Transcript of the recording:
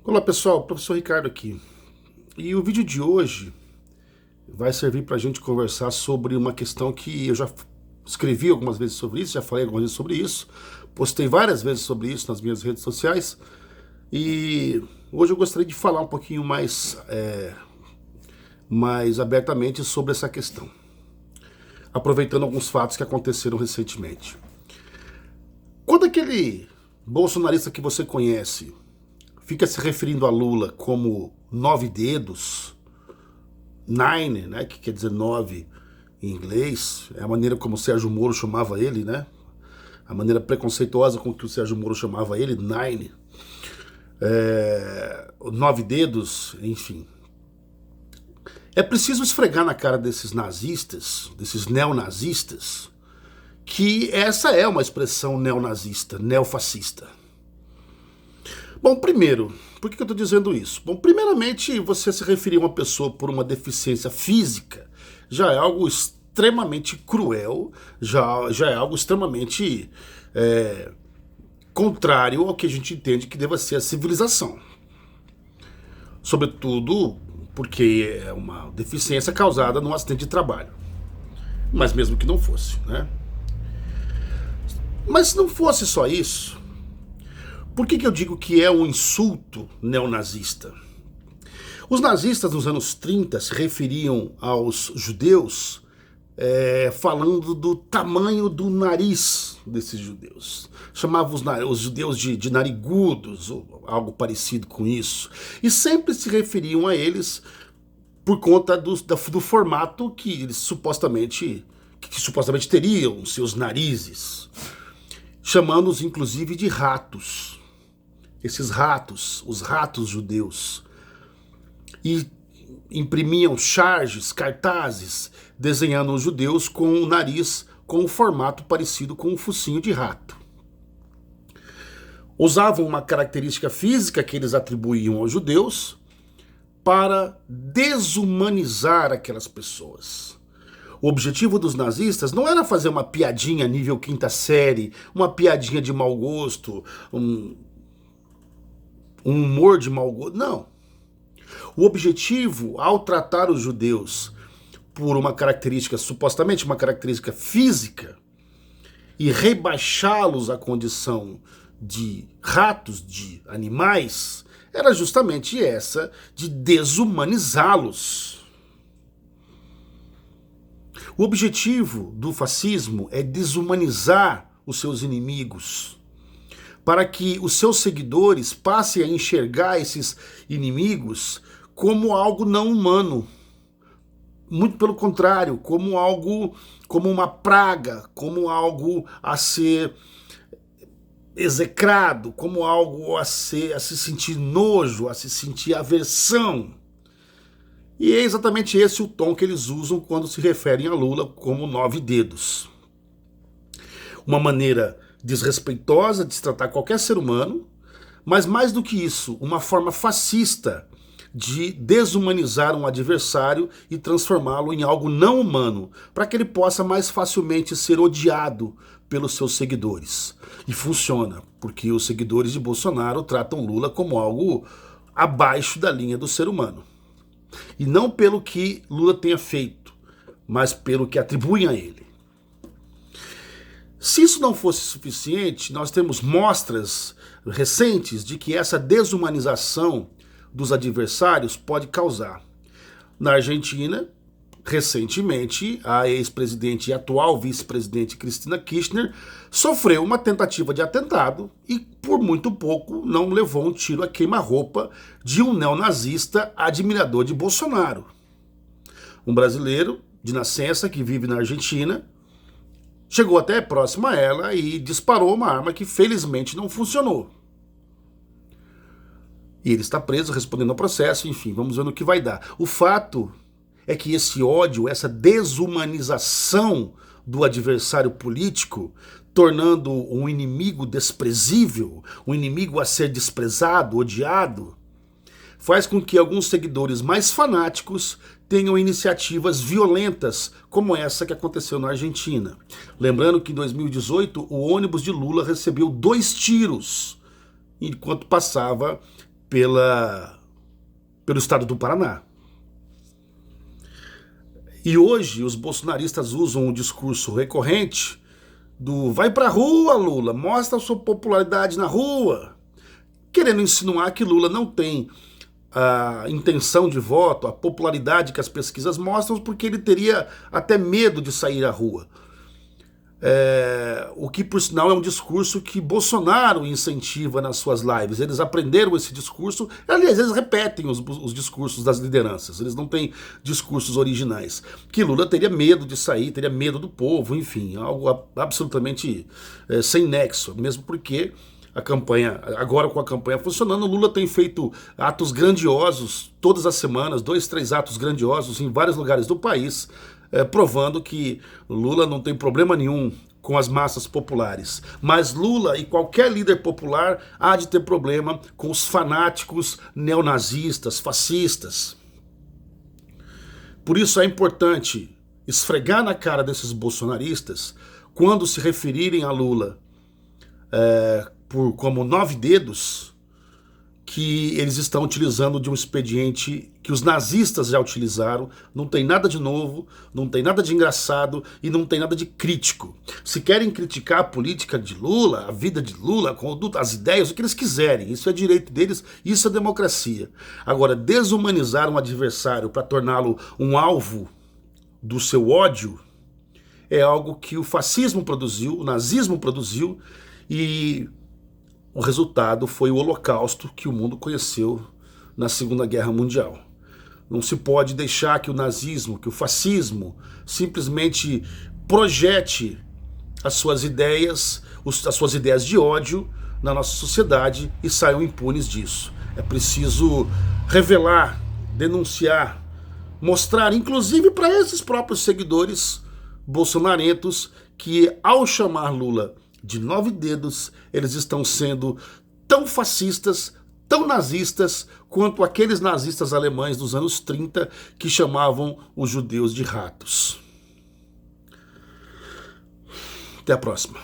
Olá pessoal, professor Ricardo aqui. E o vídeo de hoje vai servir para a gente conversar sobre uma questão que eu já escrevi algumas vezes sobre isso, já falei algumas vezes sobre isso, postei várias vezes sobre isso nas minhas redes sociais e hoje eu gostaria de falar um pouquinho mais abertamente sobre essa questão, aproveitando alguns fatos que aconteceram recentemente. Quando aquele bolsonarista que você conhece fica se referindo a Lula como nove dedos, nine, né, que quer dizer nove em inglês, é a maneira como o Sérgio Moro chamava ele, né, a maneira preconceituosa com que o Sérgio Moro chamava ele, nine, nove dedos, enfim. É preciso esfregar na cara desses nazistas, desses neonazistas, que essa é uma expressão neonazista, neofascista. Bom, primeiro, por que eu estou dizendo isso? Bom, primeiramente, você se referir a uma pessoa por uma deficiência física já é algo extremamente cruel, já é algo extremamente contrário ao que a gente entende que deva ser a civilização. Sobretudo porque é uma deficiência causada num acidente de trabalho. Mas mesmo que não fosse, né? Mas se não fosse só isso, por que eu digo que é um insulto neonazista? Os nazistas nos anos 30 se referiam aos judeus falando do tamanho do nariz desses judeus. Chamavam os judeus de narigudos, ou algo parecido com isso. E sempre se referiam a eles por conta do formato que eles supostamente teriam, seus narizes. Chamando-os inclusive de ratos. Esses ratos, os ratos judeus, e imprimiam charges, cartazes, desenhando os judeus com o nariz com um formato parecido com um focinho de rato. Usavam uma característica física que eles atribuíam aos judeus para desumanizar aquelas pessoas. O objetivo dos nazistas não era fazer uma piadinha nível quinta série, uma piadinha de mau gosto, um humor de mau gosto, não. O objetivo, ao tratar os judeus por uma característica, supostamente uma característica física, e rebaixá-los à condição de ratos, de animais, era justamente essa de desumanizá-los. O objetivo do fascismo é desumanizar os seus inimigos, para que os seus seguidores passem a enxergar esses inimigos como algo não humano. Muito pelo contrário, como algo, como uma praga, como algo a ser execrado, como algo a se sentir nojo, a se sentir aversão. E é exatamente esse o tom que eles usam quando se referem a Lula como nove dedos. Uma maneira desrespeitosa de se tratar qualquer ser humano, mas mais do que isso, uma forma fascista de desumanizar um adversário e transformá-lo em algo não humano, para que ele possa mais facilmente ser odiado pelos seus seguidores. E funciona, porque os seguidores de Bolsonaro tratam Lula como algo abaixo da linha do ser humano. E não pelo que Lula tenha feito, mas pelo que atribuem a ele. Se isso não fosse suficiente, nós temos mostras recentes de que essa desumanização dos adversários pode causar. Na Argentina, recentemente, a ex-presidente e atual vice-presidente Cristina Kirchner sofreu uma tentativa de atentado e, por muito pouco, não levou um tiro a queima-roupa de um neonazista admirador de Bolsonaro. Um brasileiro de nascença que vive na Argentina chegou até próximo a ela e disparou uma arma que felizmente não funcionou. E ele está preso, respondendo ao processo, enfim, vamos ver no que vai dar. O fato é que esse ódio, essa desumanização do adversário político, tornando um inimigo desprezível, um inimigo a ser desprezado, odiado, faz com que alguns seguidores mais fanáticos tenham iniciativas violentas, como essa que aconteceu na Argentina. Lembrando que em 2018 o ônibus de Lula recebeu 2 tiros enquanto passava pelo estado do Paraná. E hoje os bolsonaristas usam um discurso recorrente do vai pra rua, Lula, mostra a sua popularidade na rua, querendo insinuar que Lula não tem a intenção de voto, a popularidade que as pesquisas mostram, porque ele teria até medo de sair à rua. O que, por sinal, é um discurso que Bolsonaro incentiva nas suas lives. Eles aprenderam esse discurso, aliás, eles repetem os discursos das lideranças, eles não têm discursos originais. Que Lula teria medo de sair, teria medo do povo, enfim, algo absolutamente sem nexo, mesmo porque a campanha, agora com a campanha funcionando, o Lula tem feito atos grandiosos todas as semanas, 2, 3 atos grandiosos em vários lugares do país, provando que Lula não tem problema nenhum com as massas populares. Mas Lula e qualquer líder popular há de ter problema com os fanáticos neonazistas, fascistas. Por isso é importante esfregar na cara desses bolsonaristas quando se referirem a Lula como 9 dedos, que eles estão utilizando de um expediente que os nazistas já utilizaram. Não tem nada de novo, não tem nada de engraçado e não tem nada de crítico. Se querem criticar a política de Lula, a vida de Lula, a conduta, as ideias, o que eles quiserem, isso é direito deles, isso é democracia. Agora, desumanizar um adversário para torná-lo um alvo do seu ódio é algo que o fascismo produziu, o nazismo produziu, e o resultado foi o Holocausto que o mundo conheceu na Segunda Guerra Mundial. Não se pode deixar que o nazismo, que o fascismo, simplesmente projete as suas ideias de ódio na nossa sociedade e saiam impunes disso. É preciso revelar, denunciar, mostrar, inclusive para esses próprios seguidores bolsonarentos, que ao chamar Lula de 9 dedos, eles estão sendo tão fascistas, tão nazistas, quanto aqueles nazistas alemães dos anos 30 que chamavam os judeus de ratos. Até a próxima.